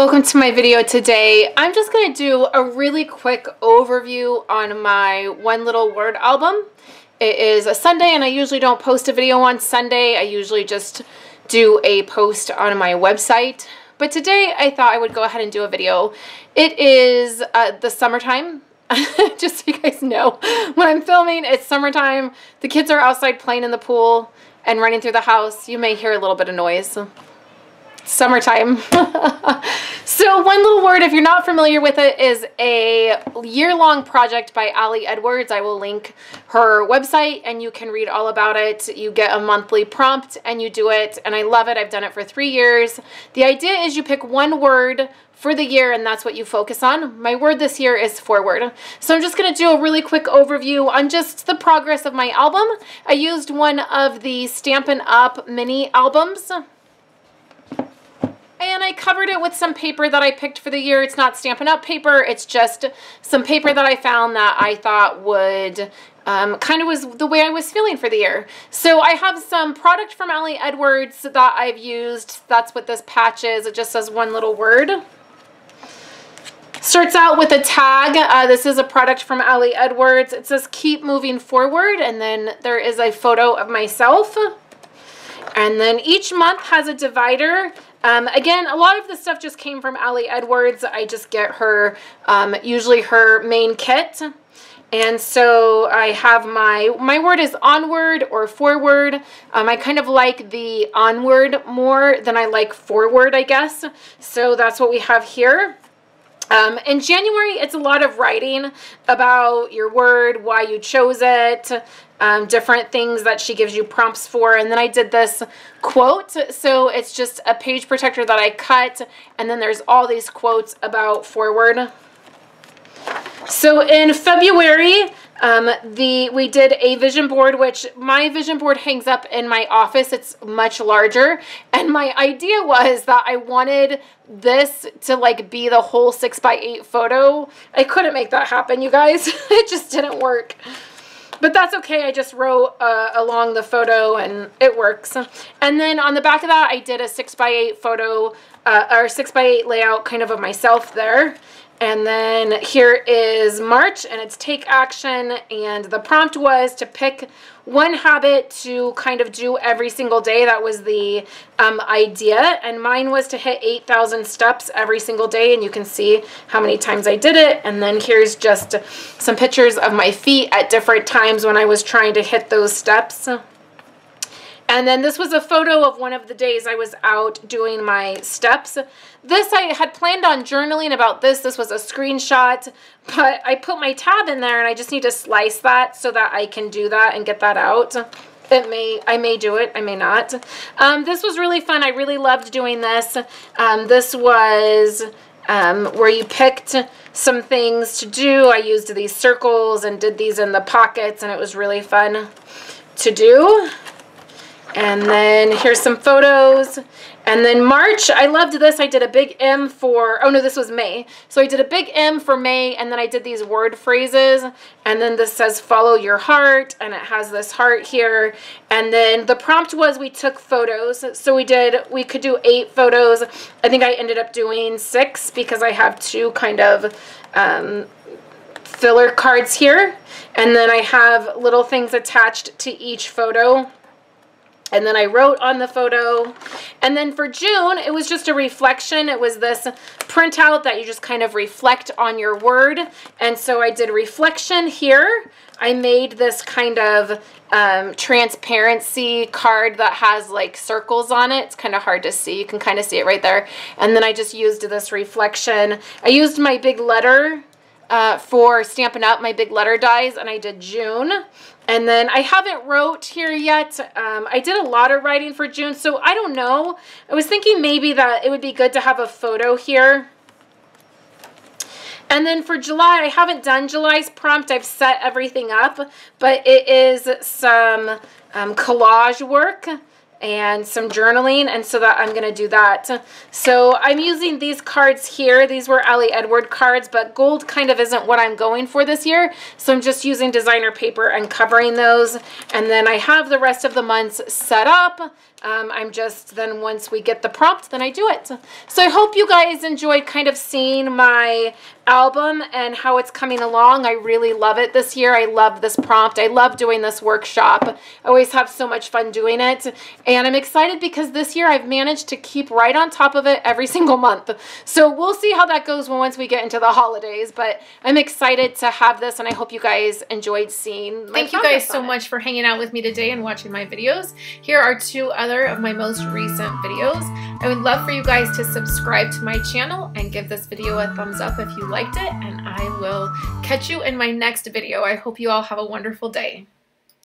Welcome to my video today. I'm just going to do a really quick overview on my One Little Word album. It is a Sunday and I usually don't post a video on Sunday. I usually just do a post on my website. But today I thought I would go ahead and do a video. It is the summertime. Just so you guys know, when I'm filming, it's summertime. The kids are outside playing in the pool and running through the house. You may hear a little bit of noise. Summertime. So One Little Word, if you're not familiar with it, is a year-long project by Ali Edwards. I will link her website and you can read all about it. You get a monthly prompt and you do it, and I love it. I've done it for 3 years. The idea is you pick one word for the year and that's what you focus on. My word this year is forward. So I'm just going to do a really quick overview on just the progress of my album. I used one of the Stampin' Up! Mini albums. And I covered it with some paper that I picked for the year. It's not Stampin' Up! Paper. It's just some paper that I found that I thought would kind of was the way I was feeling for the year. So I have some product from Ali Edwards that I've used. That's what this patch is. It just says One Little Word. Starts out with a tag. This is a product from Ali Edwards. It says keep moving forward, and then there is a photo of myself. And then each month has a divider. Again, a lot of the stuff just came from Ali Edwards. I just get her, usually her main kit. And so I have my word is onward or forward. I kind of like the onward more than I like forward, I guess. So that's what we have here. In January, it's a lot of writing about your word, why you chose it, different things that she gives you prompts for. And then I did this quote. So it's just a page protector that I cut. And then there's all these quotes about forward. So in February, we did a vision board, which my vision board hangs up in my office. It's much larger. And my idea was that I wanted this to like be the whole 6x8 photo. I couldn't make that happen, you guys. It just didn't work. But that's okay. I just wrote along the photo and it works. And then on the back of that, I did a 6x8 photo or 6x8 layout kind of myself there. And then here is March, and it's take action, and the prompt was to pick one habit to kind of do every single day. That was the idea, and mine was to hit 8,000 steps every single day, and you can see how many times I did it. And then here's just some pictures of my feet at different times when I was trying to hit those steps. And then this was a photo of one of the days I was out doing my steps. This, I had planned on journaling about this. This was a screenshot, but I put my tab in there and I just need to slice that so that I can do that and get that out. I may do it, I may not. This was really fun. I really loved doing this. This was where you picked some things to do. I used these circles and did these in the pockets, and it was really fun to do. And then here's some photos. And then March, I loved this. I did a big M for, oh no, this was May. So I did a big M for May, and then I did these word phrases. And then this says follow your heart, and it has this heart here. And then the prompt was we took photos. So we could do 8 photos. I think I ended up doing 6 because I have 2 kind of filler cards here. And then I have little things attached to each photo. And then I wrote on the photo. And then for June, it was just a reflection. It was this printout that you just kind of reflect on your word. And so I did reflection here. I made this kind of transparency card that has like circles on it. It's kind of hard to see. You can kind of see it right there. And then I just used this reflection. I used my big letter for Stampin' Up! My big letter dies, and I did June. And then I haven't wrote here yet. I did a lot of writing for June, so I don't know. I was thinking maybe that it would be good to have a photo here. And then for July, I haven't done July's prompt. I've set everything up, but it is some collage work. and some journaling, and so that I'm going to do that. So I'm using these cards here. These were Allie Edward cards, but gold kind of isn't what I'm going for this year, so I'm just using designer paper and covering those, and then I have the rest of the months set up. I'm just, then once we get the prompt, then I do it. So I hope you guys enjoyed kind of seeing my album and how it's coming along. I really love it this year. I love this prompt. I love doing this workshop. I always have so much fun doing it. And I'm excited because this year I've managed to keep right on top of it every single month. So we'll see how that goes once we get into the holidays. But I'm excited to have this, and I hope you guys enjoyed seeing my Thank you guys so much for hanging out with me today and watching my videos. Here are 2 other of my most recent videos. I would love for you guys to subscribe to my channel and give this video a thumbs up if you liked it, and I will catch you in my next video. I hope you all have a wonderful day.